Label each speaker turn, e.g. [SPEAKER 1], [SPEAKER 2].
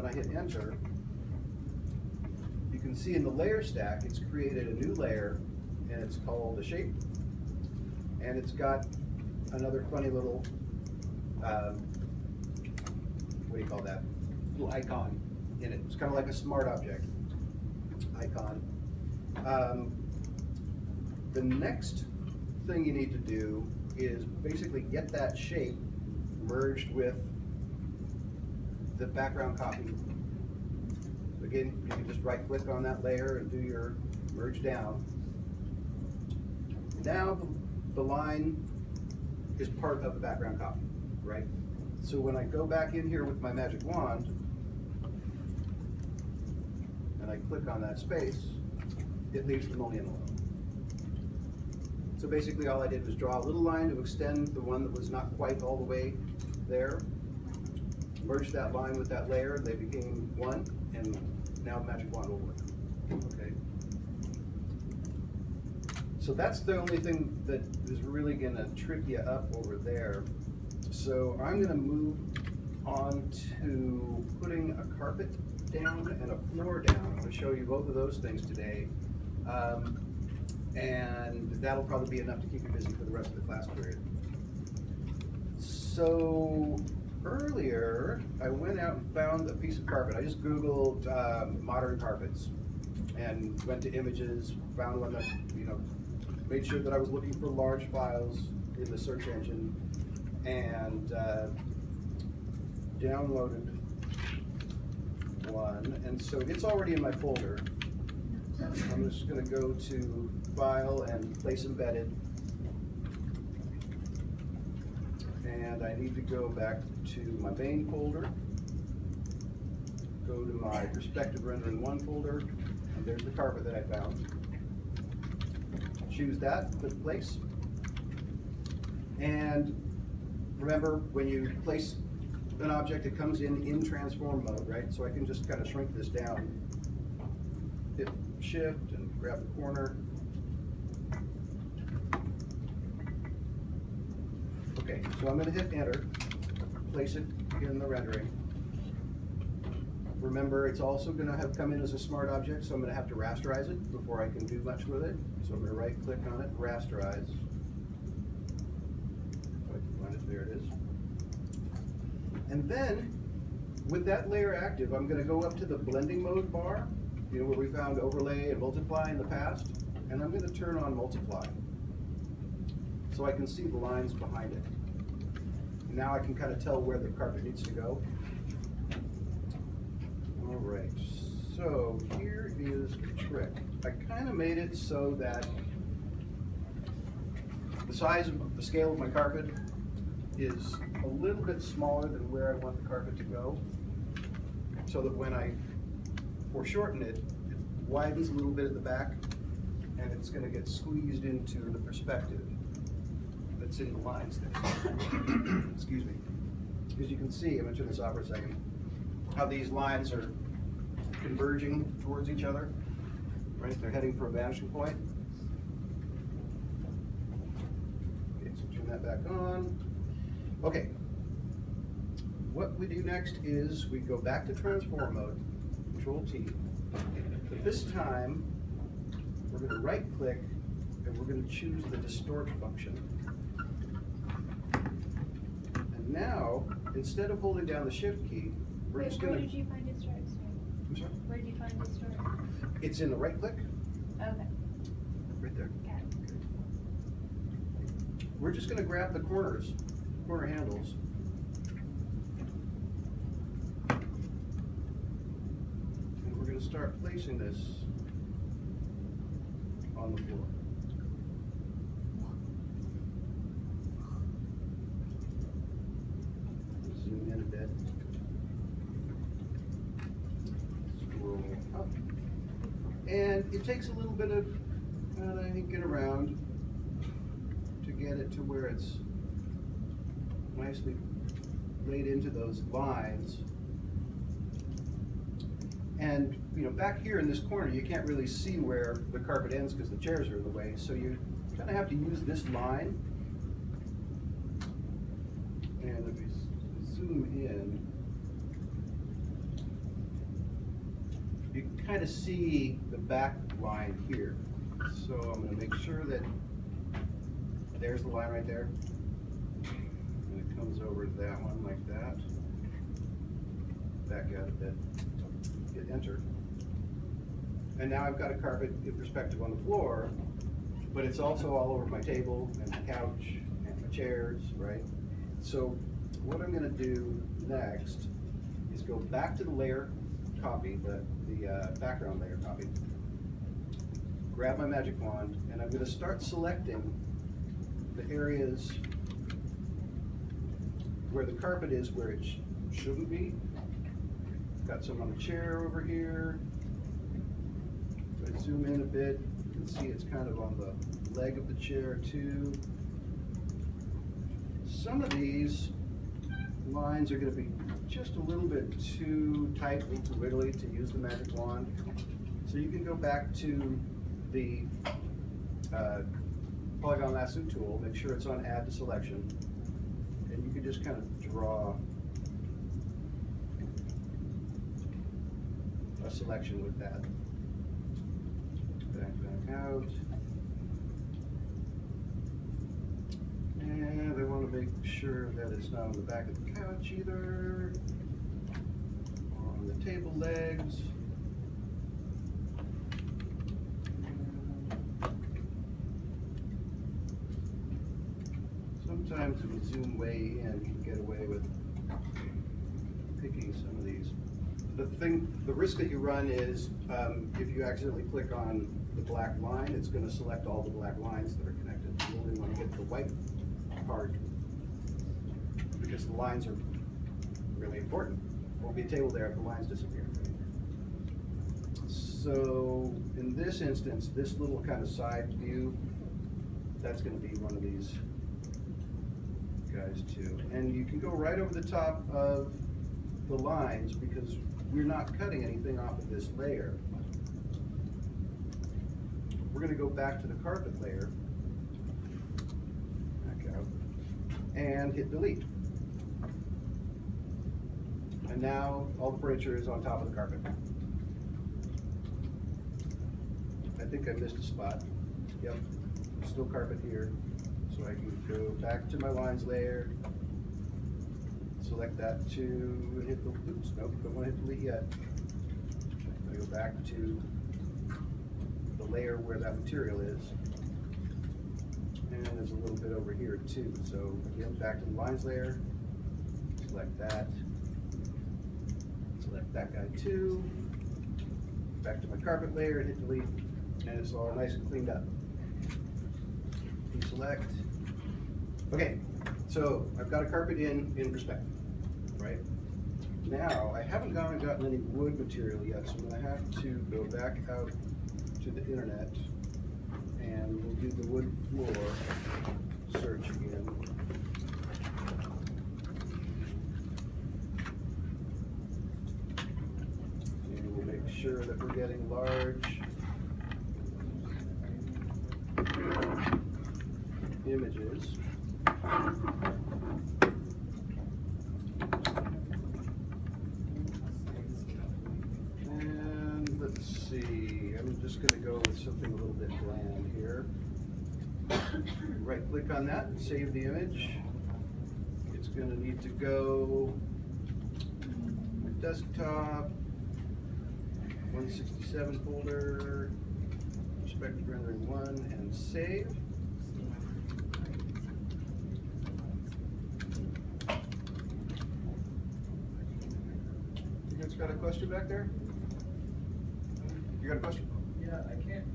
[SPEAKER 1] when I hit enter, you can see in the layer stack, it's created a new layer, and it's called a shape, and it's got another funny little, what do you call that? Little icon in it. It's kind of like a smart object icon. The next thing you need to do is basically get that shape merged with the background copy. So again, you can just right click on that layer and do your merge down. Now the line is part of the background copy, right? So when I go back in here with my magic wand and I click on that space, it leaves the mullion alone. So basically all I did was draw a little line to extend the one that was not quite all the way there, merge that line with that layer, they became one, and now magic wand will work. Okay. So that's the only thing that is really going to trip you up over there. So I'm going to move on to putting a carpet down and a floor down. I'm going to show you both of those things today. And that'll probably be enough to keep you busy for the rest of the class period. So earlier, I went out and found a piece of carpet. I just Googled modern carpets and went to images, found one that, made sure that I was looking for large files in the search engine, and downloaded one. And so it's already in my folder. I'm just going to go to File and Place Embedded. And I need to go back to my main folder, go to my Perspective Rendering 1 folder, and there's the carpet that I found. Choose that, put it in place. And remember, when you place an object, it comes in transform mode, right? So I can just kind of shrink this down, hit Shift and grab the corner. Okay, so I'm going to hit enter, place it in the rendering. Remember, it's also going to have come in as a smart object, so I'm going to have to rasterize it before I can do much with it. So I'm going to right click on it, rasterize. If I can find it, there it is. And then, with that layer active, I'm going to go up to the blending mode bar, where we found overlay and multiply in the past, and I'm going to turn on multiply so I can see the lines behind it. And now I can kind of tell where the carpet needs to go. All right, so here is the trick. I kind of made it so that the size of the scale of my carpet is a little bit smaller than where I want the carpet to go, so that when I foreshorten it, it widens a little bit at the back, and it's going to get squeezed into the perspective that's in the lines there. Excuse me. As you can see, I'm going to turn this off for a second, how these lines are converging towards each other, right? They're heading for a vanishing point. Okay, so turn that back on. Okay. What we do next is we go back to transform mode, Control T. But this time, we're going to right click and we're going to choose the distort function. And now, instead of holding down the shift key, we're just going to...
[SPEAKER 2] Where did you find distort?
[SPEAKER 1] I'm sorry?
[SPEAKER 2] Where did you find distort?
[SPEAKER 1] It's in the right click.
[SPEAKER 2] Okay.
[SPEAKER 1] Right there.
[SPEAKER 2] Got it.
[SPEAKER 1] Okay. We're just going to grab the corners, corner handles. And we're going to start placing this on the floor. Zoom in a bit. Scroll up. And it takes a little bit of thinking around to get it to where it's nicely laid into those lines. And back here in this corner, you can't really see where the carpet ends because the chairs are in the way. So you kind of have to use this line. And if we zoom in, you can kind of see the back line here. So I'm going to make sure that there's the line right there. And it comes over to that one like that. Back out a bit. Hit enter. And now I've got a carpet in perspective on the floor, but it's also all over my table and my couch and my chairs, right? So what I'm going to do next is go back to the layer copy, the background layer copy, grab my magic wand, and I'm going to start selecting the areas where the carpet is where it shouldn't be. Got some on the chair over here. If I zoom in a bit, you can see it's kind of on the leg of the chair too. Some of these lines are going to be just a little bit too tightly, too wiggly to use the magic wand. So you can go back to the polygon lasso tool, make sure it's on add to selection, and you can just kind of draw a selection with that. Back out. And I want to make sure that it's not on the back of the couch either, or on the table legs. Sometimes if you zoom way in, you can get away with picking some of these. The risk that you run is if you accidentally click on the black line, it's going to select all the black lines that are connected. You only want to get the white part because the lines are really important. There won't be a table there if the lines disappear. So in this instance, this little kind of side view, that's going to be one of these guys too. And you can go right over the top of the lines because we're not cutting anything off of this layer. We're going to go back to the carpet layer, back out, and hit delete. And now all the furniture is on top of the carpet. I think I missed a spot. Yep, still carpet here. So I can go back to my lines layer, select that to hit the, oops, nope, don't want to hit delete yet. I go back to the layer where that material is. And there's a little bit over here too. So again, back to the lines layer, select that guy too. Back to my carpet layer and hit delete. And it's all nice and cleaned up. Deselect. Okay, so I've got a carpet in perspective, right? Now, I haven't gotten any wood material yet, so I'm going to have to go back out to the internet and we'll do the wood floor search again. And we'll make sure that we're getting large images. And let's see, I'm just going to go with something a little bit bland here. Right click on that and save the image. It's going to need to go desktop, 167 folder, perspective rendering 1, and save. You guys got a question back there? You got a question?
[SPEAKER 3] Yeah, I can't